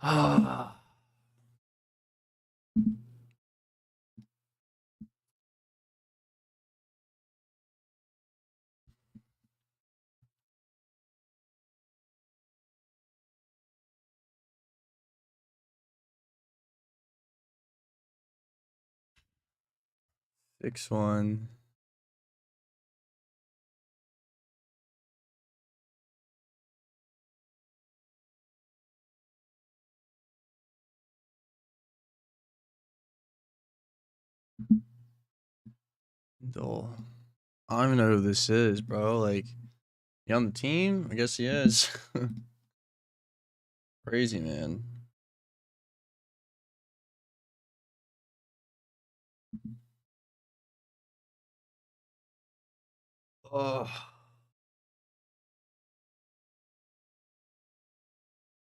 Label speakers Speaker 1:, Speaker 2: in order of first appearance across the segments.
Speaker 1: Ah. 6-1. Dull. I don't even know who this is, bro. Like, he on the team? I guess he is. Crazy, man. Oh,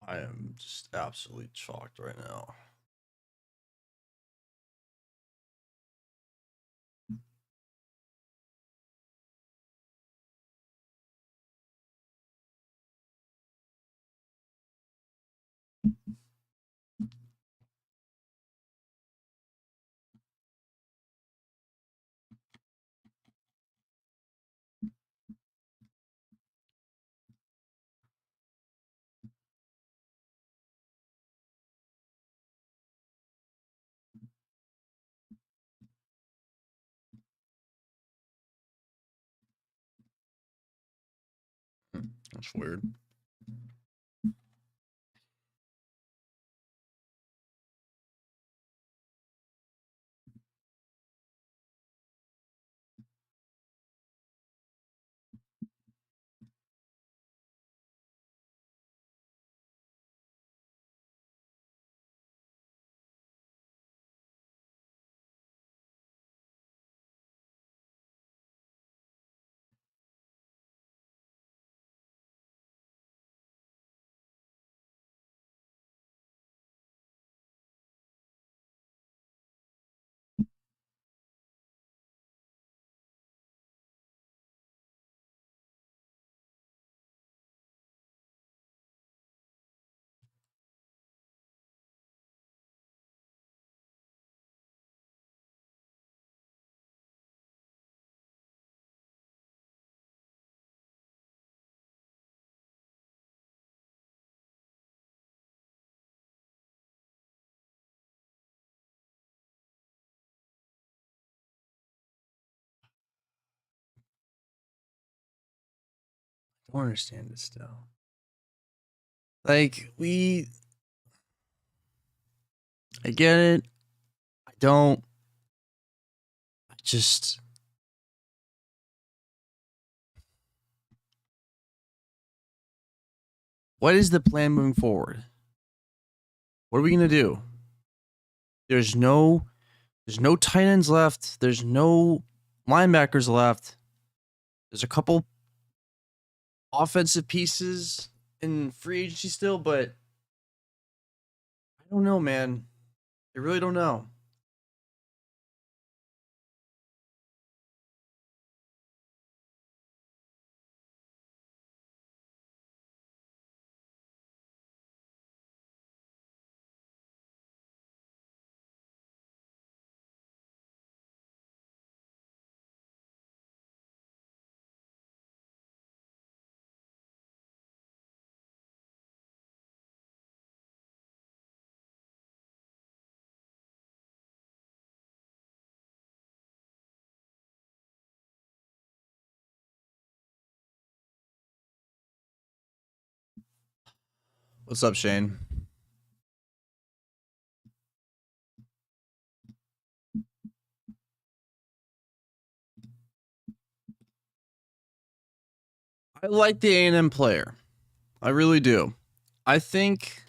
Speaker 1: I am just absolutely shocked right now. That's weird. I don't understand this still. Like, I get it. I don't. I just. What is the plan moving forward? What are we gonna do? There's no tight ends left. There's no linebackers left. There's a couple offensive pieces in free agency still, but I don't know, man. I really don't know. What's up, Shane? I like the A&M player. I really do. I think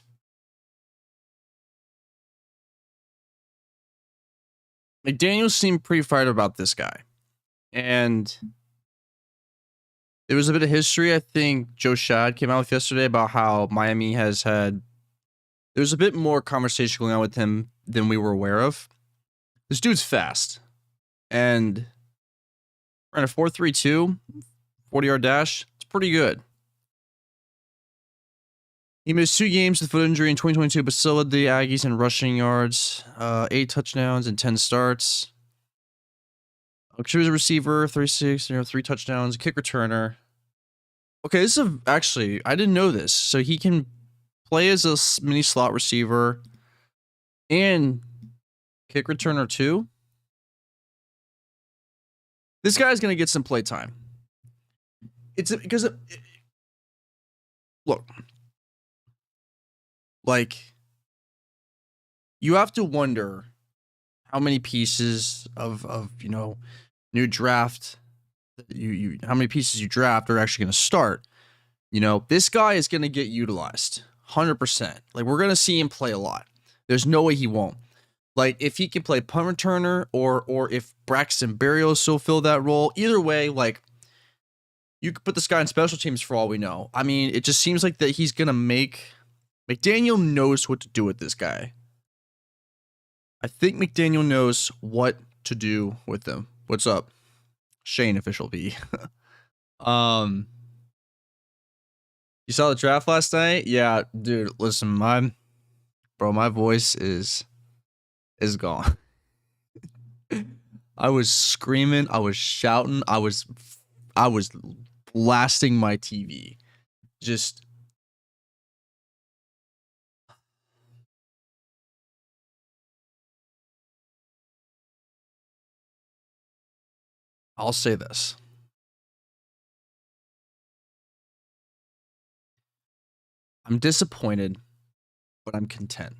Speaker 1: McDaniels seemed pretty fired about this guy. And there was a bit of history. I think Joe Shad came out with yesterday about how Miami has had. There's a bit more conversation going on with him than we were aware of. This dude's fast. And running a 4.32, 40-yard dash, it's pretty good. He missed 2 games with foot injury in 2022, but still led the Aggies in rushing yards, 8 touchdowns and 10 starts. She was a receiver, 36, 3 touchdowns, kick returner. Okay, this is actually, I didn't know this. So he can play as a mini slot receiver and kick returner too. This guy's going to get some play time. It's because, look, like, you have to wonder how many pieces of new draft how many pieces you draft are actually going to start. This guy is going to get utilized 100%. Like, we're going to see him play a lot. There's no way he won't. Like, if he can play punt returner or if Braxton Berrios will fill that role, either way, like, you could put this guy in special teams for all we know. I mean, it just seems like that he's going to McDaniel knows what to do with this guy. I think McDaniel knows what to do with him. What's up? Shane, official V. You saw the draft last night? Yeah, dude, listen, my voice is gone. I was screaming, I was shouting, I was blasting my TV. Just I'll say this. I'm disappointed, but I'm content.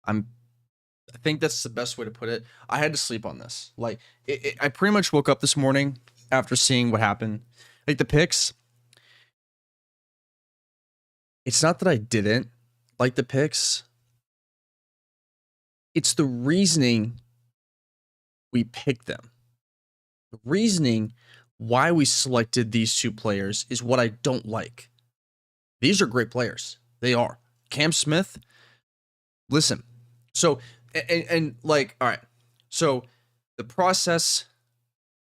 Speaker 1: I think that's the best way to put it. I had to sleep on this. Like, I pretty much woke up this morning after seeing what happened. Like, the picks. It's not that I didn't like the picks. It's the reasoning we picked them. The reasoning why we selected these 2 players is what I don't like. These are great players. They are. Cam Smith, listen. So, and like, all right. So, the process,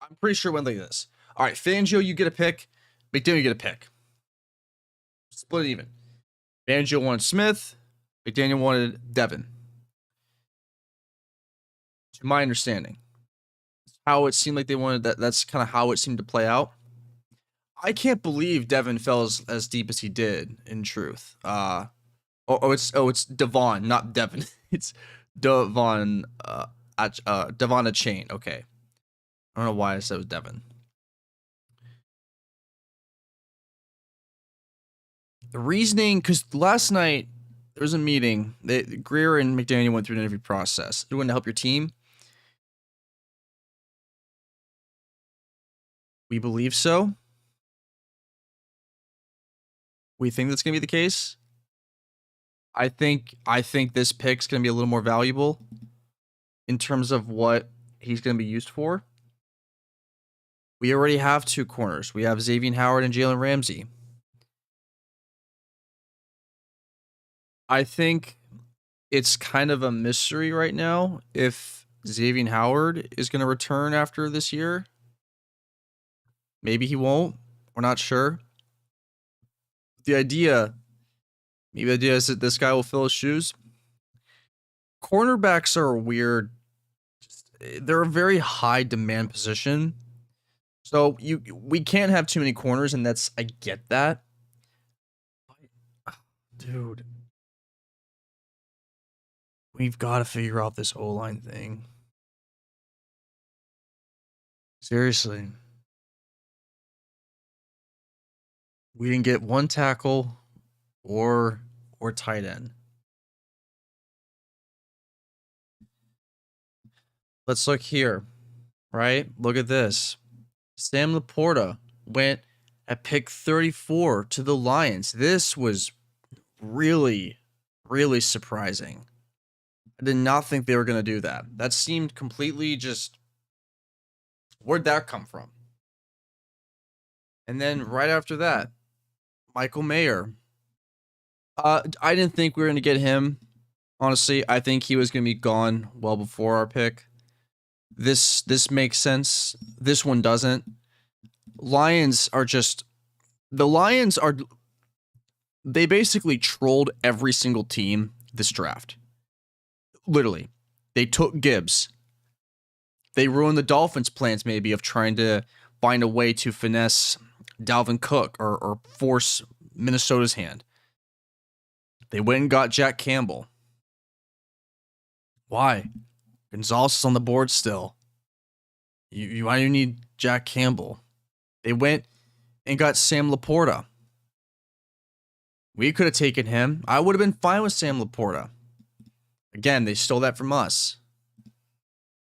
Speaker 1: I'm pretty sure went like this. All right, Fangio, you get a pick. McDaniel, you get a pick. Split it even. Fangio wanted Smith. McDaniel wanted Devin. To my understanding. How it seemed like they wanted that. That's kind of how it seemed to play out. I can't believe Devin fell as deep as he did, in truth. It's Devon, not Devin. It's Devon, Devon a chain. Okay. I don't know why I said it was Devin. The reasoning, because last night there was a meeting. Greer and McDaniel went through an interview process. You want to help your team? We believe so. We think that's going to be the case. I think this pick's going to be a little more valuable in terms of what he's going to be used for. We already have 2 corners. We have Xavier Howard and Jalen Ramsey. I think it's kind of a mystery right now if Xavier Howard is going to return after this year. Maybe he won't. We're not sure. The idea is that this guy will fill his shoes. Cornerbacks are weird. They're a very high demand position. So we can't have too many corners, and I get that. Dude. We've got to figure out this O-line thing. Seriously. We didn't get 1 tackle or tight end. Let's look here, right? Look at this. Sam Laporta went at pick 34 to the Lions. This was really, really surprising. I did not think they were going to do that. That seemed completely just... Where'd that come from? And then right after that, Michael Mayer. I didn't think we were going to get him. Honestly, I think he was going to be gone well before our pick. This makes sense. This one doesn't. The Lions are they basically trolled every single team this draft. Literally. They took Gibbs. They ruined the Dolphins' plans, maybe, of trying to find a way to finesse Dalvin Cook or force Minnesota's hand. They went and got Jack Campbell. Why? Gonzalez is on the board still. Why do you need Jack Campbell? They went and got Sam Laporta. We could have taken him. I would have been fine with Sam Laporta. Again, they stole that from us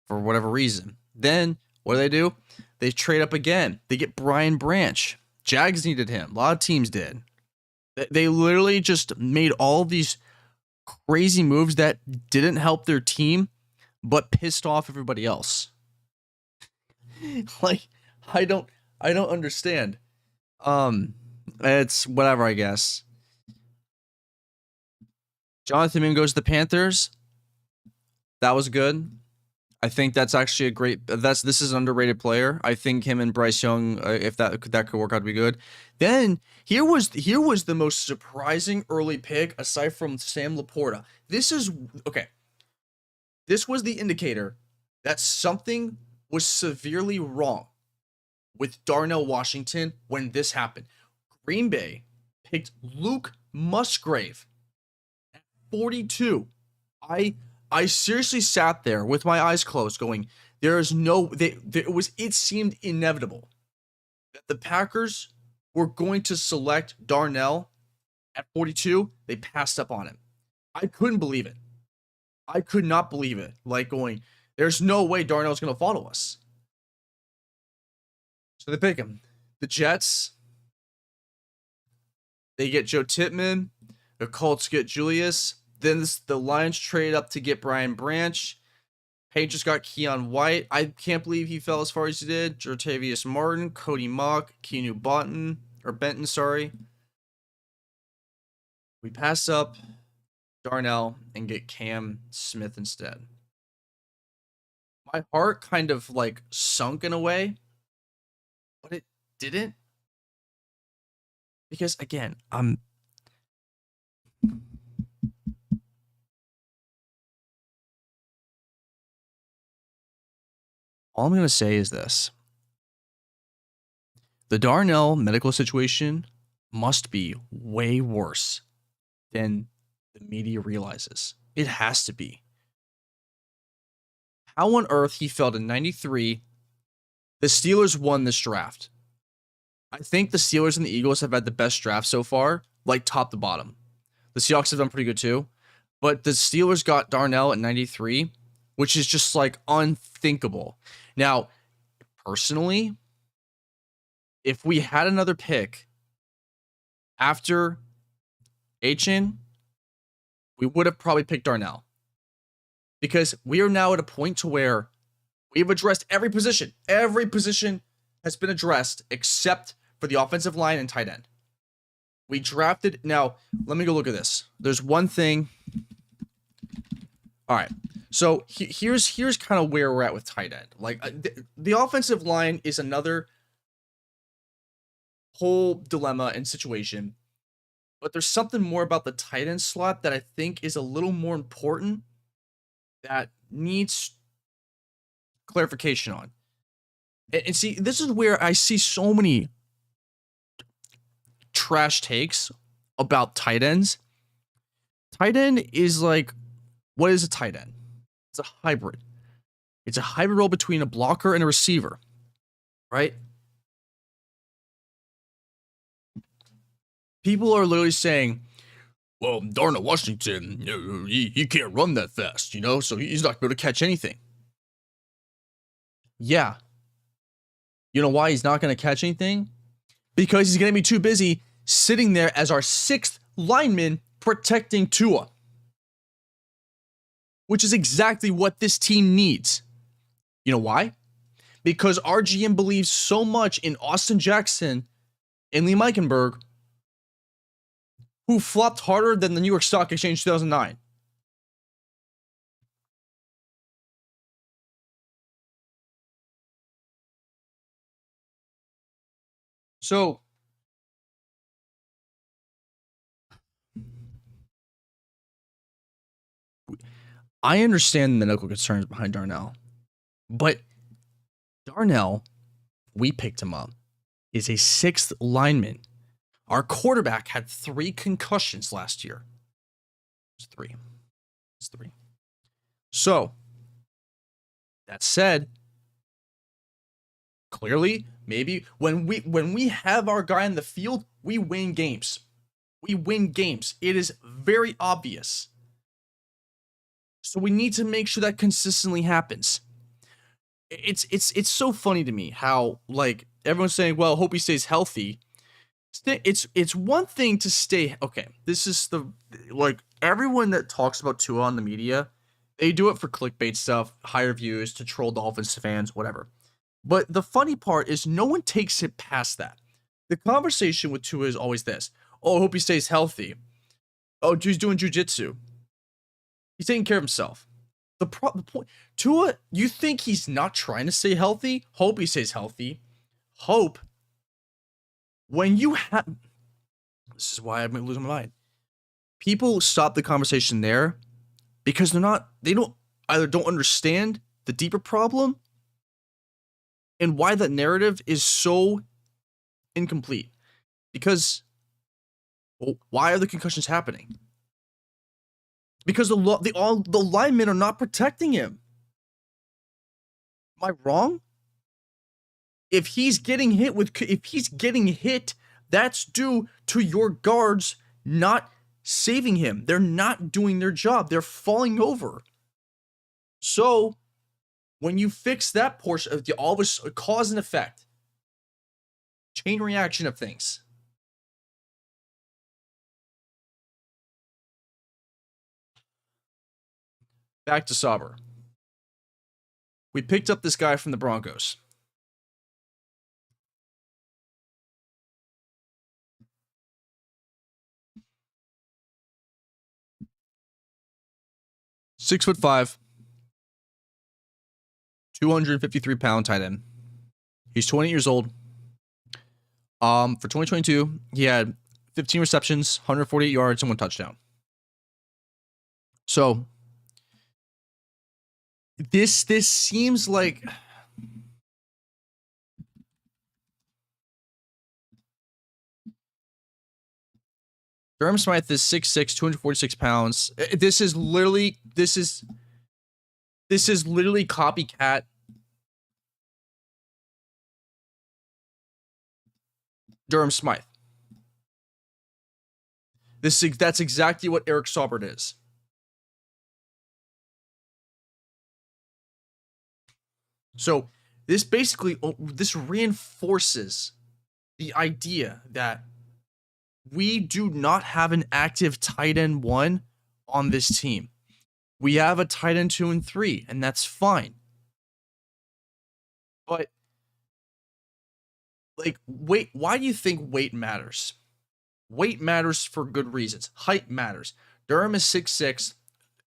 Speaker 1: for whatever reason. Then, what do? They trade up again. They get Brian Branch. Jags needed him. A lot of teams did. They literally just made all these crazy moves that didn't help their team, but pissed off everybody else. Like, I don't understand. It's whatever, I guess. Jonathan Mingo goes to the Panthers. That was good. I think that's actually a great. This is an underrated player. I think him and Bryce Young, if that could work out to be good. Then here was the most surprising early pick aside from Sam Laporta. This is okay. This was the indicator that something was severely wrong with Darnell Washington when this happened. Green Bay picked Luke Musgrave at 42. I seriously sat there with my eyes closed going, it seemed inevitable that the Packers were going to select Darnell at 42. They passed up on him. I couldn't believe it. I could not believe it. Like going, there's no way Darnell's going to follow us. So they pick him. The Jets, they get Joe Tippmann. The Colts get Julius. Then the Lions trade up to get Brian Branch. Patriots got Keon White. I can't believe he fell as far as he did. Jartavius Martin, Cody Mock, Keanu Benton, sorry. We pass up Darnell and get Cam Smith instead. My heart kind of like sunk in a way, but it didn't. Because again, all I'm going to say is this. The Darnell medical situation must be way worse than the media realizes. It has to be. How on earth he fell to 93? The Steelers won this draft. I think the Steelers and the Eagles have had the best draft so far, like top to bottom. The Seahawks have done pretty good too. But the Steelers got Darnell at 93, which is just like unthinkable. Now, personally, if we had another pick after Achin, we would have probably picked Darnell. Because we are now at a point to where we've addressed every position. Every position has been addressed except for the offensive line and tight end. We drafted. Now, let me go look at this. There's one thing. All right. So here's kind of where we're at with tight end. Like the offensive line is another whole dilemma and situation. But there's something more about the tight end slot that I think is a little more important that needs clarification on. And see, this is where I see so many trash takes about tight ends. Tight end is like, what is a tight end? It's a hybrid. It's a hybrid role between a blocker and a receiver, right? People are literally saying, well, Darnell Washington, he can't run that fast, so he's not going to catch anything. Yeah. You know why he's not going to catch anything? Because he's going to be too busy sitting there as our sixth lineman protecting Tua. Which is exactly what this team needs. You know why? Because our GM believes so much in Austin Jackson and Lee Meikenberg, who flopped harder than the New York Stock Exchange 2009. So, I understand the medical concerns behind Darnell, but Darnell, we picked him up, is a sixth lineman. Our quarterback had 3 concussions last year. It's 3. It's 3. So, that said, clearly, maybe when we have our guy in the field, we win games. We win games. It is very obvious. So we need to make sure that consistently happens. It's so funny to me how like everyone's saying, well, hope he stays healthy. It's one thing to stay okay. This is the like everyone that talks about Tua on the media, they do it for clickbait stuff, higher views to troll Dolphins fans, whatever. But the funny part is no one takes it past that. The conversation with Tua is always this: oh, I hope he stays healthy. Oh, he's doing jujitsu. He's taking care of himself. The point, Tua, you think he's not trying to stay healthy? Hope he stays healthy. Hope when you have, this is why I'm losing my mind. People stop the conversation there because they don't understand the deeper problem and why that narrative is so incomplete. Because, well, why are the concussions happening? Because the linemen are not protecting him. Am I wrong? If he's getting hit, that's due to your guards not saving him. They're not doing their job. They're falling over. So when you fix that portion of all this cause and effect, chain reaction of things. Back to Sauber. We picked up this guy from the Broncos. Six foot 5, 253-pound tight end. He's 20 years old. For 2022, he had 15 receptions, 148 yards, and 1 touchdown. So this seems like Durham Smythe is 6'6", 246 pounds. This is literally copycat Durham Smythe. That's exactly what Eric Saubert is. So this reinforces the idea that we do not have an active tight end 1 on this team. We have a tight end 2 and 3, and that's fine. But like why do you think weight matters? Weight matters for good reasons. Height matters. Durham is 6'6",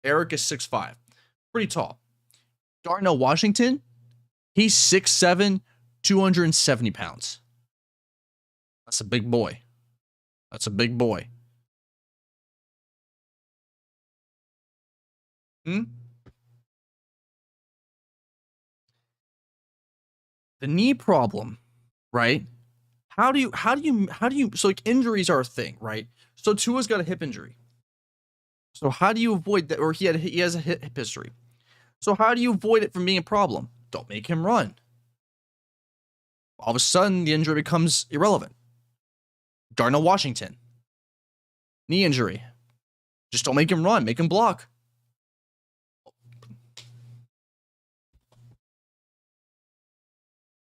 Speaker 1: Eric is 6'5". Pretty tall. Darnell Washington, he's 6'7", 270 pounds. That's a big boy. That's a big boy. The knee problem, right? How do you so like injuries are a thing, right? So Tua's got a hip injury. So how do you avoid that? Or he has a hip history. So how do you avoid it from being a problem? Don't make him run. All of a sudden, the injury becomes irrelevant. Darnell Washington, knee injury. Just don't make him run. Make him block.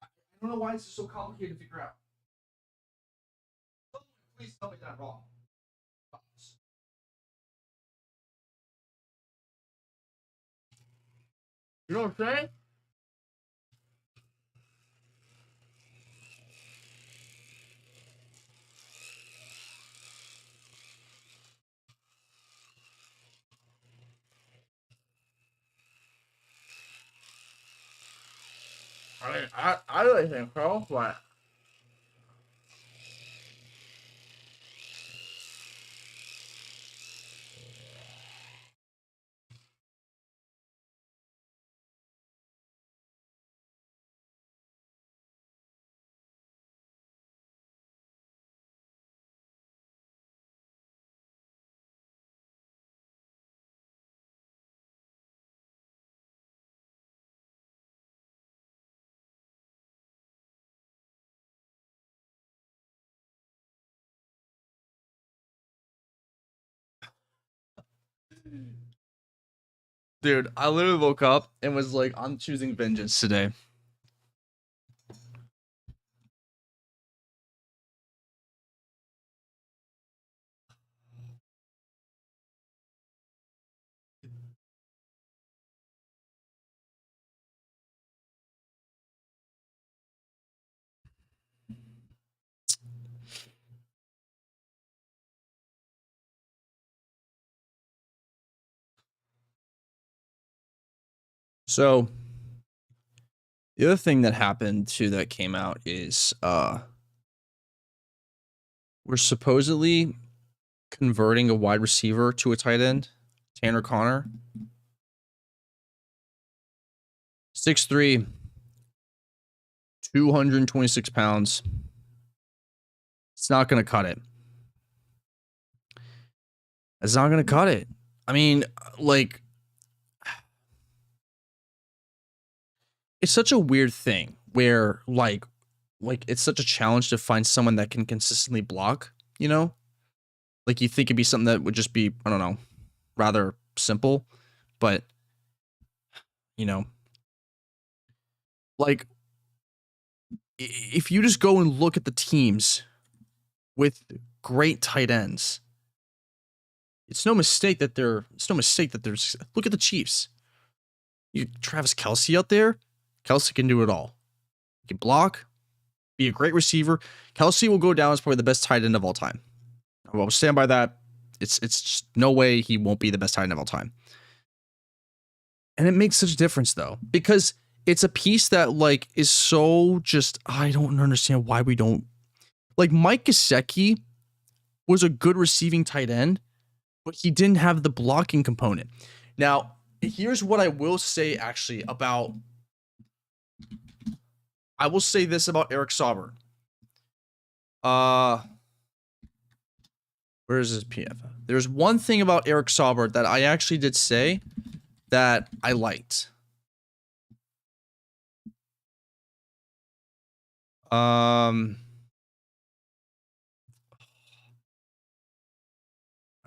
Speaker 1: I don't know why this is so complicated to figure out. Please tell me that I'm wrong. You know what I'm saying? I really think so, but Dude, I literally woke up and was like, I'm choosing vengeance today. So the other thing that happened too that came out is we're supposedly converting a wide receiver to a tight end, Tanner Connor. 6'3", 226 pounds. It's not going to cut it. It's not going to cut it. I mean, like, it's such a weird thing where, like it's such a challenge to find someone that can consistently block, you know? Like, you think it'd be something that would just be, I don't know, rather simple, but, you know, like, if you just go and look at the teams with great tight ends, it's no mistake that there's look at the Chiefs. You Travis Kelce out there. Kelce can do it all. He can block, be a great receiver. Kelce will go down as probably the best tight end of all time. I will stand by that. It's just no way he won't be the best tight end of all time. And it makes such a difference though, because it's a piece that like is so just, I don't understand why we don't, like, Mike Gesicki was a good receiving tight end, but he didn't have the blocking component. Now, here's what I will say actually about, I will say this about Eric Saubert. Where is his PF? There's one thing about Eric Saubert that I actually did say that I liked.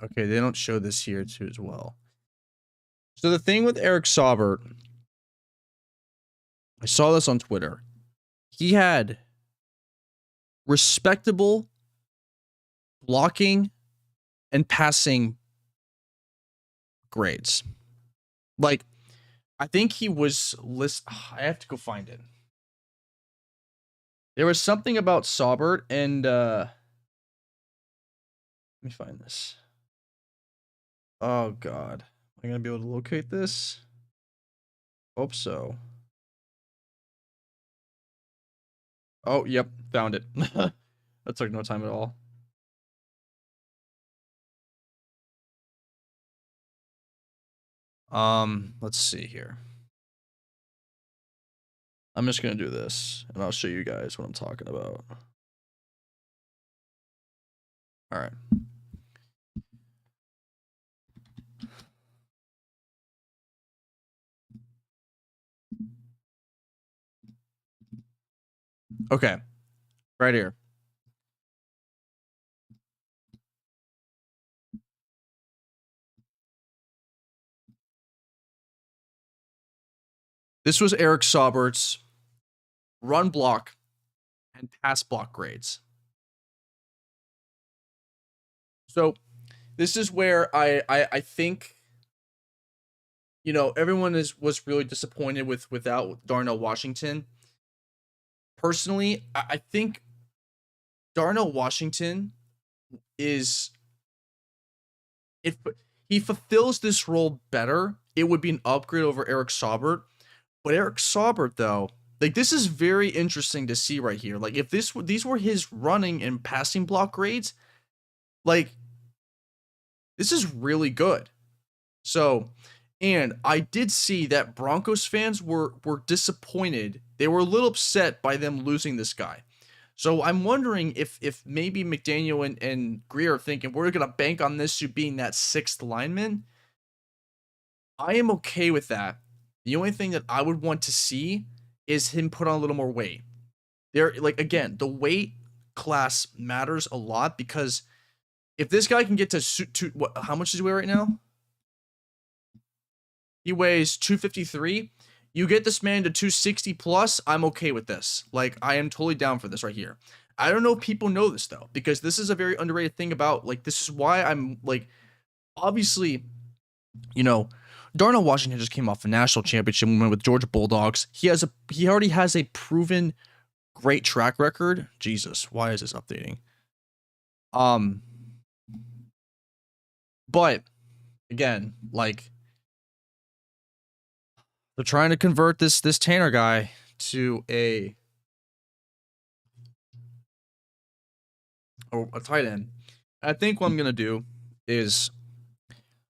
Speaker 1: Okay, they don't show this here too as well. So the thing with Eric Saubert, I saw this on Twitter. He had respectable blocking and passing grades. Like, I think he was I have to go find it. There was something about Saubert and let me find this. Oh god. Am I gonna be able to locate this? Hope so. Oh, yep, found it. That took no time at all. Let's see here. I'm just gonna do this, and I'll show you guys what I'm talking about. All right. Okay, right here. This was Eric Saubert's run block and pass block grades. So this is where I think, you know, everyone was really disappointed without Darnell Washington. Personally, I think Darnell Washington is, if he fulfills this role better, it would be an upgrade over Eric Saubert. But Eric Saubert, though, like, this is very interesting to see right here. Like, if these were his running and passing block grades, like, this is really good. So, and I did see that Broncos fans were disappointed. They were a little upset by them losing this guy. So I'm wondering if maybe McDaniel and Greer are thinking we're gonna bank on this to being that sixth lineman. I am okay with that. The only thing that I would want to see is him put on a little more weight. There, like, again, the weight class matters a lot, because if this guy can get to what, how much does he weigh right now? He weighs 253. You get this man to 260 plus, I'm okay with this. Like, I am totally down for this right here. I don't know if people know this though, because this is a very underrated thing about, like, this is why I'm like, obviously, you know, Darnell Washington just came off a national championship win with Georgia Bulldogs. He already has a proven great track record. Jesus, why is this updating? But again, like, they're trying to convert this Tanner guy to a tight end. I think what I'm gonna do is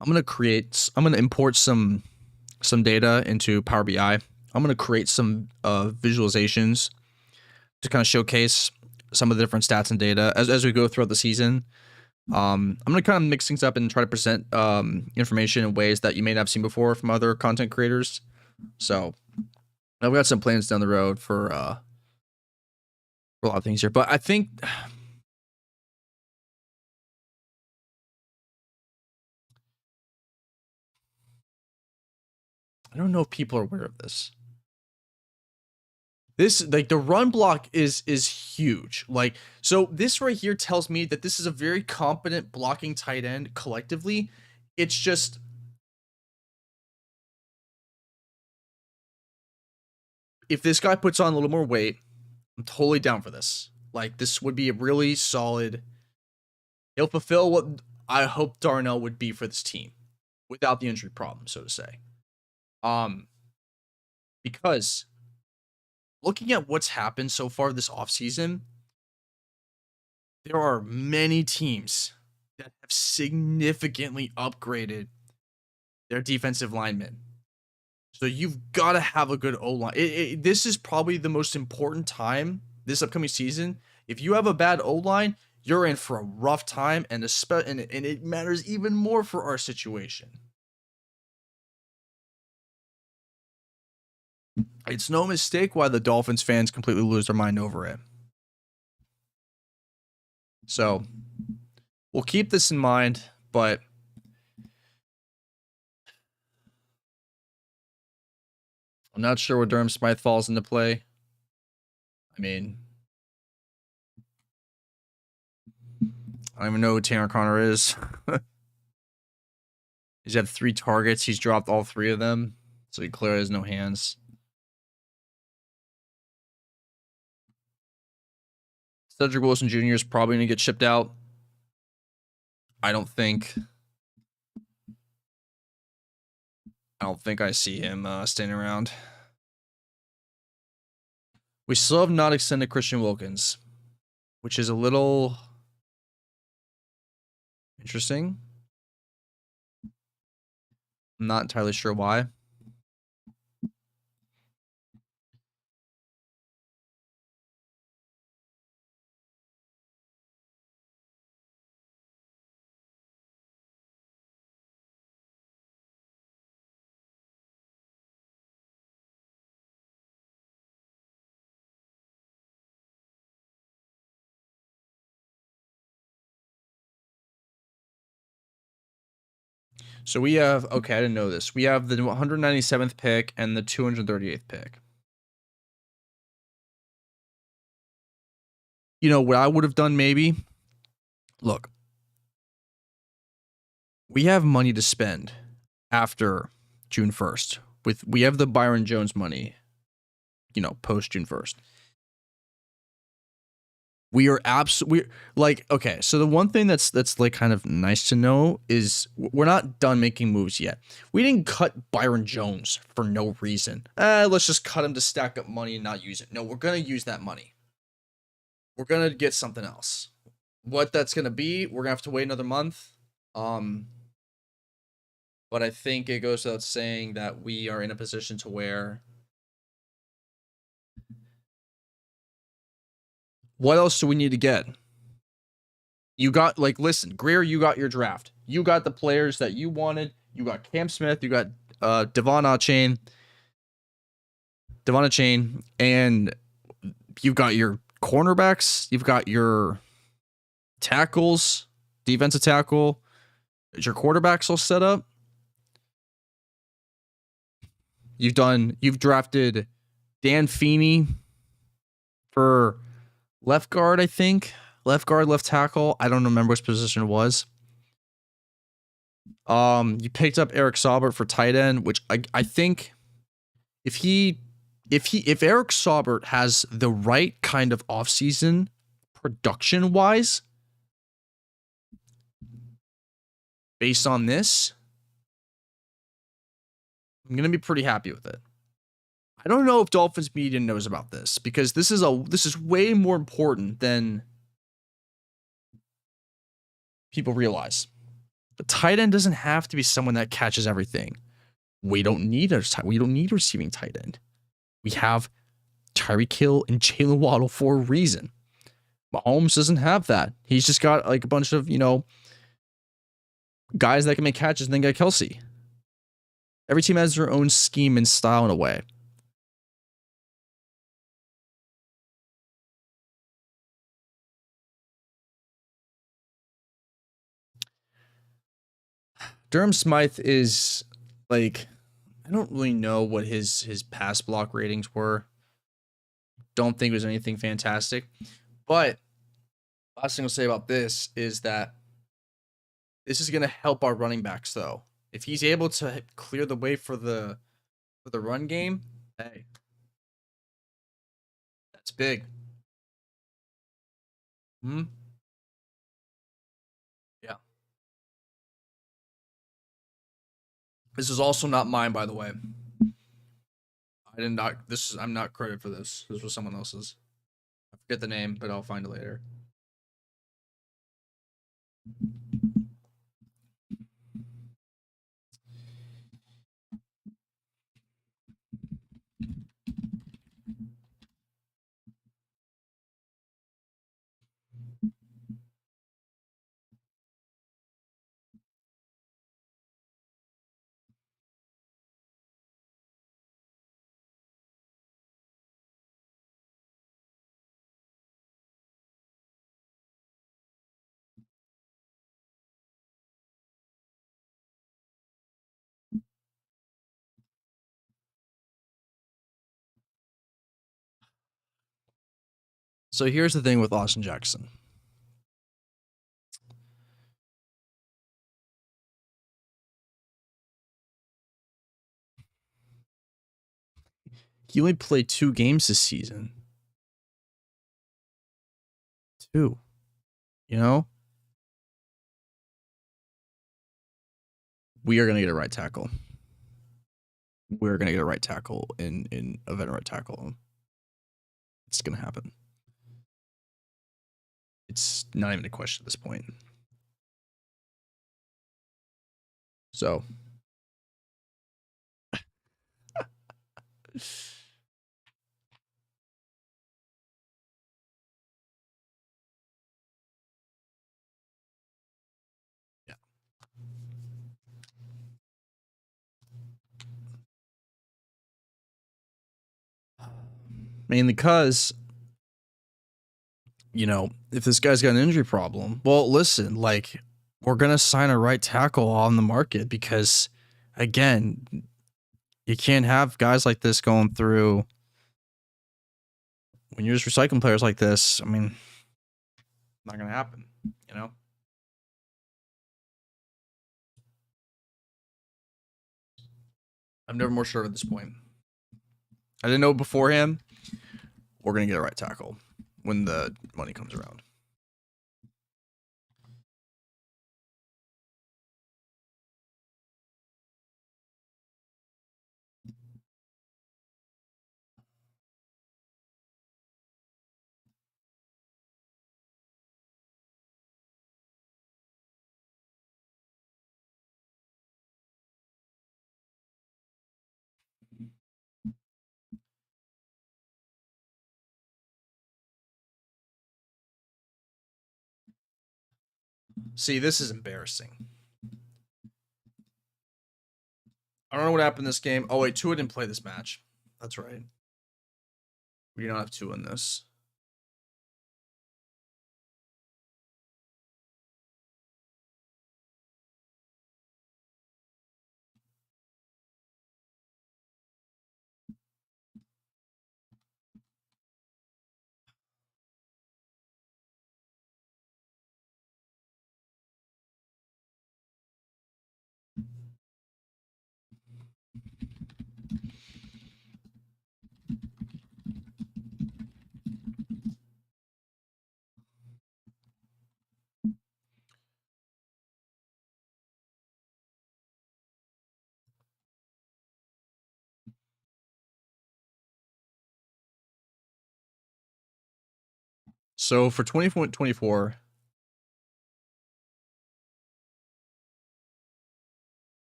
Speaker 1: I'm gonna import some data into Power BI. I'm gonna create some visualizations to kind of showcase some of the different stats and data as we go throughout the season. I'm gonna kind of mix things up and try to present information in ways that you may not have seen before from other content creators. So I've got some plans down the road for a lot of things here, but I think I don't know if people are aware of this. This, like, the run block is huge. Like, so this right here tells me that this is a very competent blocking tight end collectively. It's just if this guy puts on a little more weight, I'm totally down for this. Like, this would be a really solid. He'll fulfill what I hope Darnell would be for this team without the injury problem, so to say. Because looking at what's happened so far this offseason, there are many teams that have significantly upgraded their defensive linemen. So you've got to have a good O-line. This is probably the most important time this upcoming season. If you have a bad O-line, you're in for a rough time, and it matters even more for our situation. It's no mistake why the Dolphins fans completely lose their mind over it. So we'll keep this in mind, but I'm not sure where Durham Smythe falls into play. I mean, I don't even know who Tanner Connor is. He's had 3 targets. He's dropped all 3 of them, so he clearly has no hands. Cedric Wilson Jr. is probably going to get shipped out. I don't think I see him staying around. We still have not extended Christian Wilkins, which is a little interesting. I'm not entirely sure why. So we have, okay, I didn't know this. We have the 197th pick and the 238th pick. You know what I would have done maybe? Look, we have money to spend after June 1st. We have the Byron Jones money, post June 1st. We are absolutely like, okay, so the one thing that's like kind of nice to know is we're not done making moves yet. We didn't cut Byron Jones for no reason. Let's just cut him to stack up money and not use it. No, we're going to use that money. We're going to get something else. What that's going to be, we're going to have to wait another month. But I think it goes without saying that we are in a position to where what else do we need to get? You got, like, listen, Greer, you got your draft. You got the players that you wanted. You got Cam Smith. You got Devon Achane, and you've got your cornerbacks. You've got your tackles, defensive tackle. Is your quarterbacks all set up? You've drafted Dan Feeney for left guard, I think. Left guard, left tackle. I don't remember which position it was. You picked up Eric Saubert for tight end, which I think if Eric Saubert has the right kind of offseason production wise, based on this, I'm gonna be pretty happy with it. I don't know if Dolphins media knows about this because this is way more important than people realize. The tight end doesn't have to be someone that catches everything. We don't need a receiving tight end. We have Tyreek Hill and Jalen Waddle for a reason. Mahomes doesn't have that. He's just got like a bunch of, guys that can make catches and then got Kelsey. Every team has their own scheme and style in a way. Durham Smythe is like, I don't really know what his pass block ratings were. Don't think it was anything fantastic. But last thing I'll say about this is that this is going to help our running backs, though. If he's able to clear the way for the run game, hey, that's big. Yeah. This is also not mine, by the way. I'm not credited for this. This was someone else's. I forget the name, but I'll find it later. So here's the thing with Austin Jackson. He only played 2 games this season. 2. We are going to get a right tackle. We're going to get a right tackle in a veteran right tackle. It's going to happen. It's not even a question at this point. So. Yeah. Mainly because, if this guy's got an injury problem, well, listen, like, we're going to sign a right tackle on the market because, again, you can't have guys like this going through. When you're just recycling players like this, I mean, not going to happen, I'm never more sure at this point. I didn't know beforehand. We're going to get a right tackle when the money comes around. See, this is embarrassing. I don't know what happened in this game. Oh, wait, Tua didn't play this match. That's right. We do not have Tua in this. So for 2024,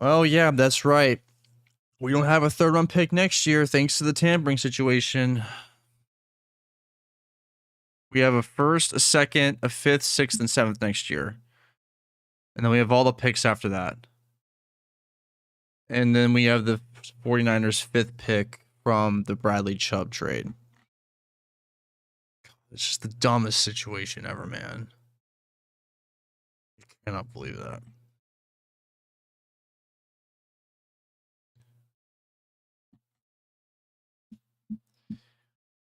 Speaker 1: oh yeah, that's right. We don't have a third round pick next year thanks to the tampering situation. We have a first, a second, a fifth, sixth, and seventh next year. And then we have all the picks after that. And then we have the 49ers' fifth pick from the Bradley Chubb trade. It's just the dumbest situation ever, man. I cannot believe that.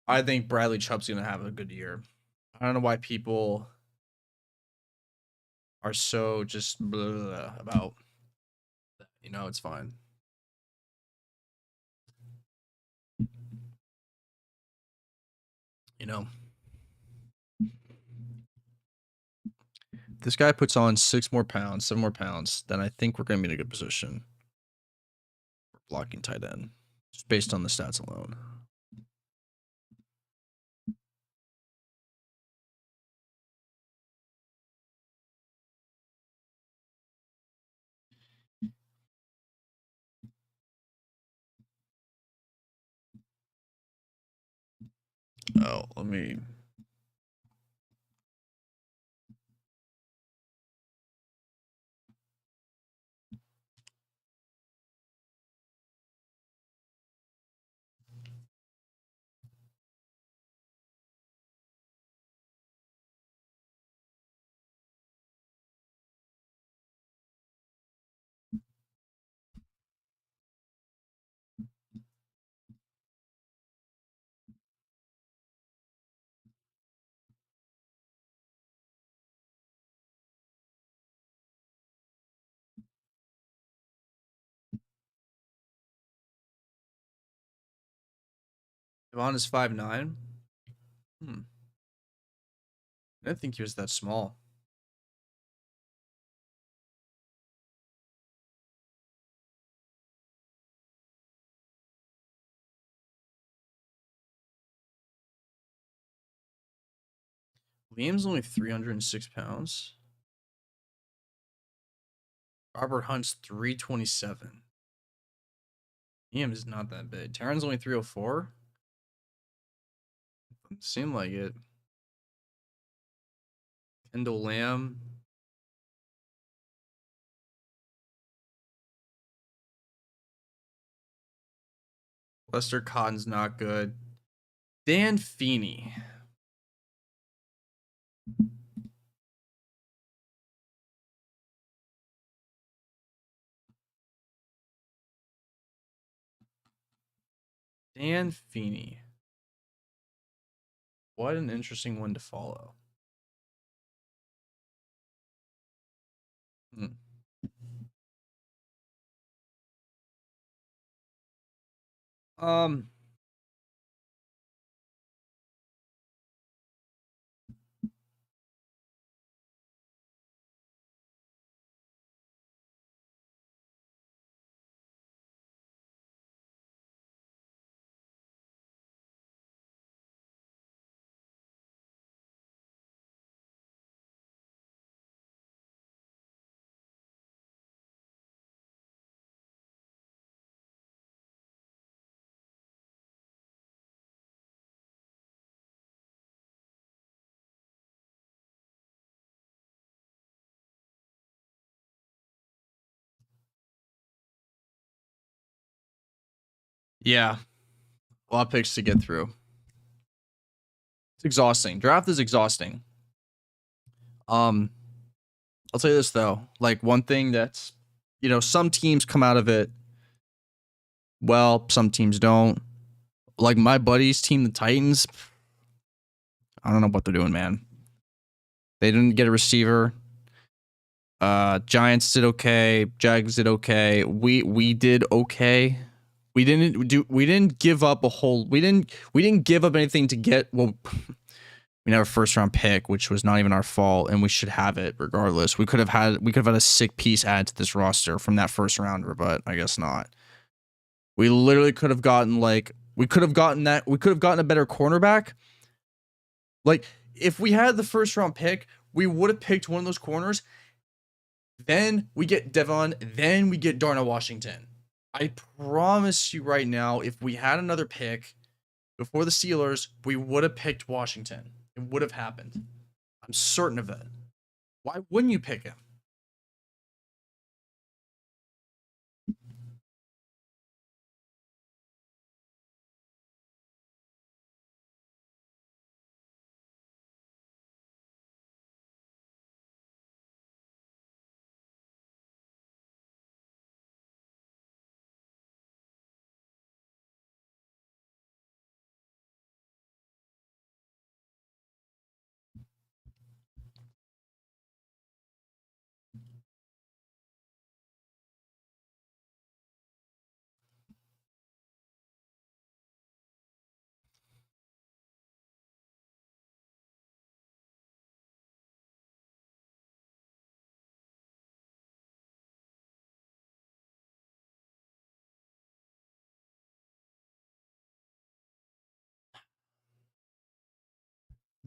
Speaker 1: I think Bradley Chubb's going to have a good year. I don't know why people are so just blah about that. You know, it's fine. You know, if this guy puts on 6 more pounds, 7 more pounds, then I think we're going to be in a good position for blocking tight end, just based on the stats alone. Oh, let me. Devon is 5'9". I didn't think he was that small. Liam's only 306 pounds. Robert Hunt's 327. Liam is not that big. Taron's only 304. Doesn't seem like it. Kendall Lamb. Lester Cotton's not good. Dan Feeney. Dan Feeney. What an interesting one to follow. Um, yeah, a lot of picks to get through. It's exhausting. Draft is exhausting. I'll tell you this though. Like one thing that's, you know, some teams come out of it well, some teams don't. Like my buddy's team, the Titans. I don't know what they're doing, man. They didn't get a receiver. Giants did okay. Jags did okay. We did okay. We didn't give up a whole we didn't give up anything to get well we have a first round pick, which was not even our fault, and we should have it regardless. We could have had a sick piece add to this roster from that first rounder, but I guess not. We literally could have gotten we could have gotten a better cornerback. Like if we had the first round pick, we would have picked one of those corners. Then we get Devon, then we get Darnell Washington. I promise you right now, if we had another pick before the Steelers, we would have picked Washington. It would have happened. I'm certain of it. Why wouldn't you pick him?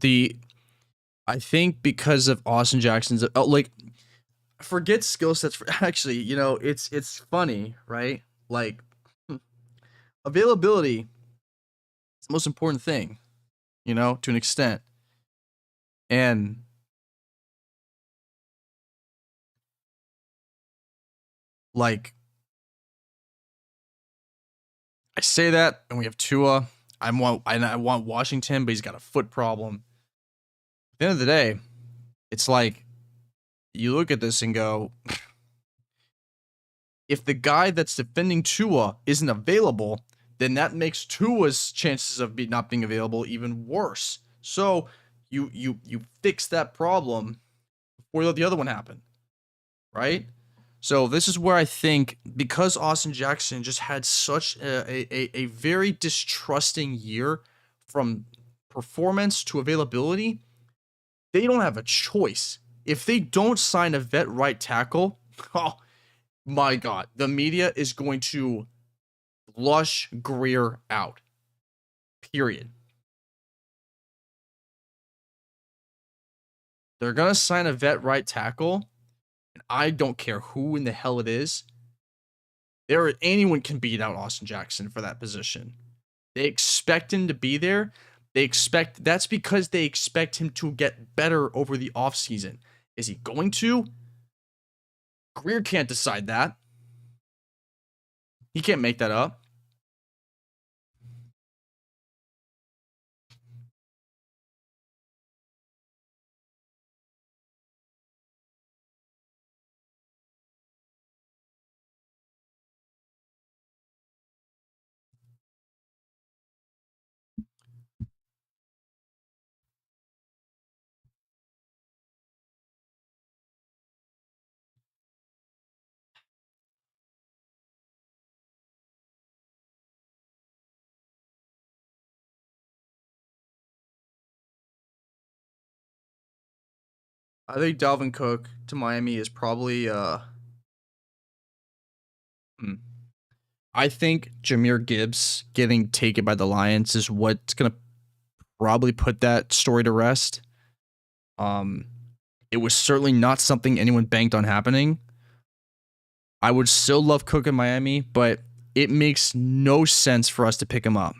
Speaker 1: The I think because of Austin Jackson's like forget skill sets for actually, it's funny, right? Like availability is the most important thing, to an extent. And like I say that and we have Tua. I want Washington, but he's got a foot problem. At the end of the day, it's like you look at this and go, if the guy that's defending Tua isn't available, then that makes Tua's chances of not being available even worse. So you fix that problem before you let the other one happen, right? So this is where I think because Austin Jackson just had such a very distrusting year from performance to availability, they don't have a choice. If they don't sign a vet right tackle, oh my God, the media is going to flush Greer out. Period. They're going to sign a vet right tackle, and I don't care who in the hell it is. Anyone can beat out Austin Jackson for that position. They expect him to be there. That's because they expect him to get better over the offseason. Is he going to? Greer can't decide that. He can't make that up. I think Dalvin Cook to Miami is probably hmm. I think Jameer Gibbs getting taken by the Lions is what's gonna probably put that story to rest. Um, it was certainly not something anyone banked on happening. I would still love Cook in Miami, but it makes no sense for us to pick him up.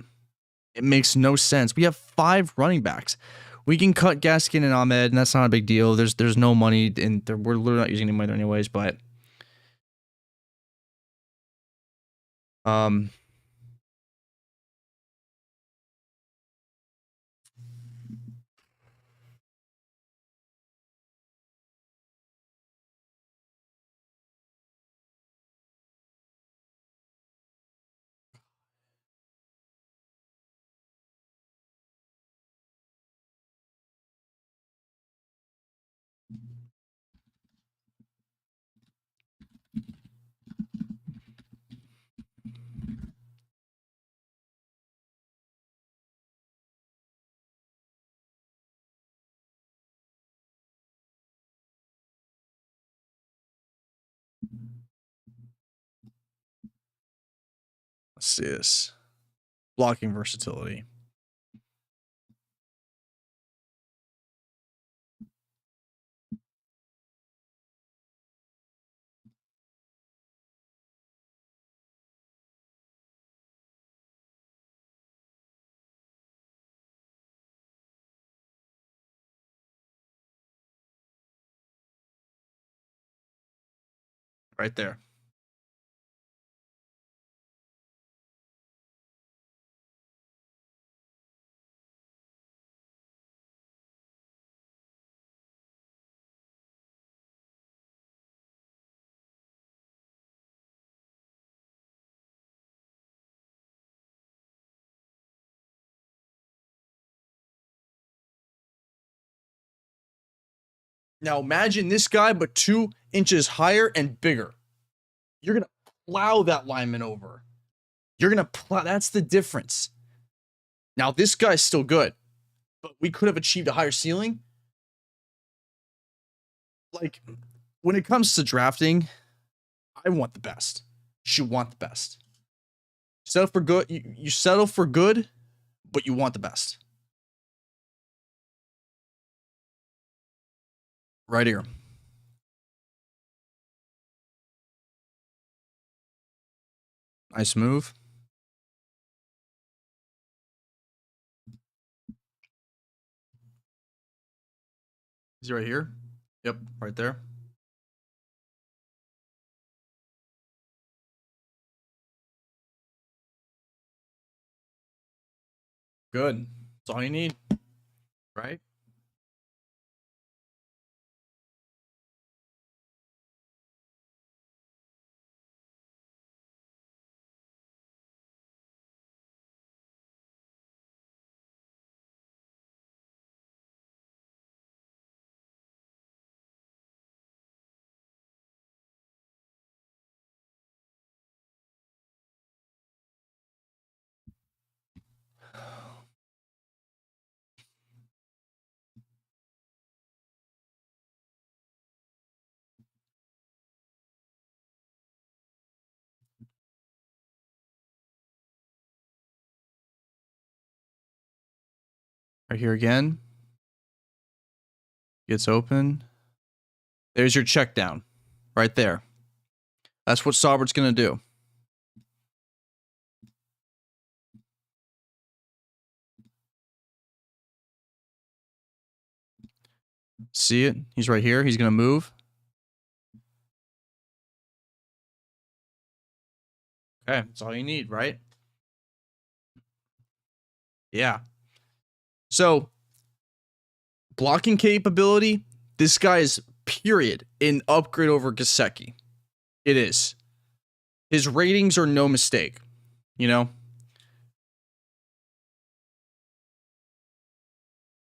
Speaker 1: It makes no sense. We have 5 running backs. We can cut Gaskin and Ahmed, and that's not a big deal. There's no money, and we're literally not using any money there anyways. But um, Let's see this. Blocking versatility. Right there. Now imagine this guy, but 2 inches higher and bigger. You're going to plow that lineman over. You're going to plow. That's the difference. Now, this guy's still good, but we could have achieved a higher ceiling. Like, when it comes to drafting, I want the best. You should want the best. Settle for good. You settle for good, but you want the best. Right here. Nice move. Is he right here? Yep, right there. Good. That's all you need, right? Right here again. Gets open. There's your check down. Right there. That's what Saubert's going to do. See it? He's right here. He's going to move. Okay, that's all you need, right? Yeah. So, blocking capability, this guy is, period, an upgrade over Gesicki. It is. His ratings are no mistake, you know?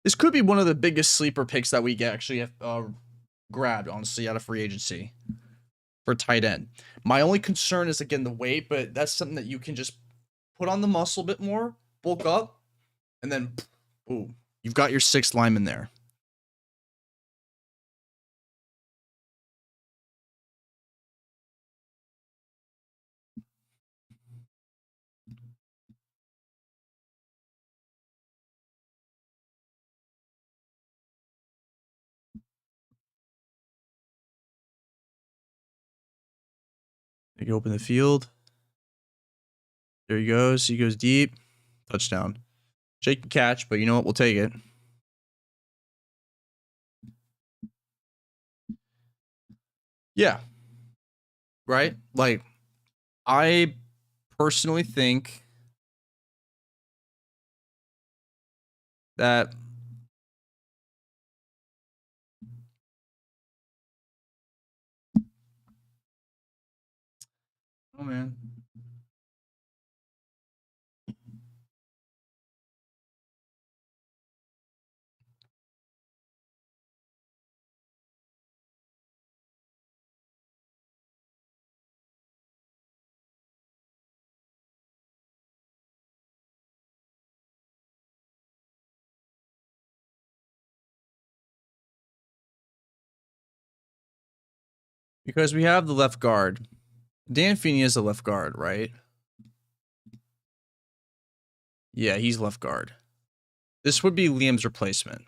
Speaker 1: This could be one of the biggest sleeper picks that we actually have grabbed, honestly, out of free agency for tight end. My only concern is, again, the weight, but that's something that you can just put on the muscle a bit more, bulk up, and then, boom, you've got your 6th lineman there. They go open the field. There he goes. He goes deep. Touchdown. Shake the catch, but you know what? We'll take it. Yeah. Right? Like, I personally think that oh man. Because we have the left guard. Dan Feeney is the left guard, right? Yeah, he's left guard. This would be Liam's replacement.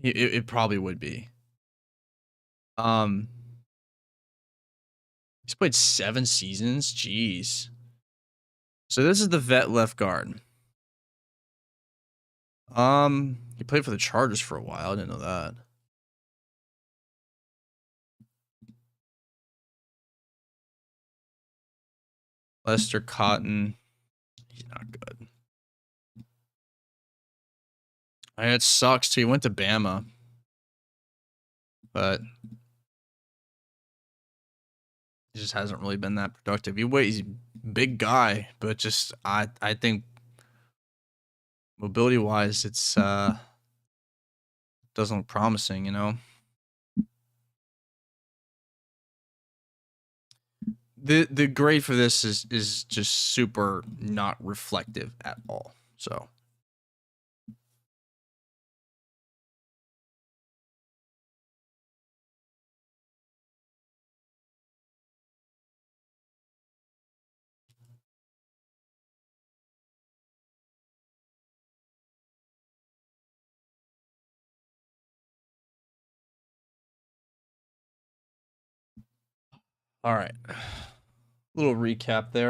Speaker 1: It probably would be. He's played 7 seasons. Jeez. So this is the vet left guard. He played for the Chargers for a while. I didn't know that. Lester Cotton. He's not good. I mean, it sucks too. He went to Bama. But he just hasn't really been that productive. He's a big guy, but just I think mobility wise it's doesn't look promising, you know. The grade for this is just super not reflective at all. So all right. Little recap there.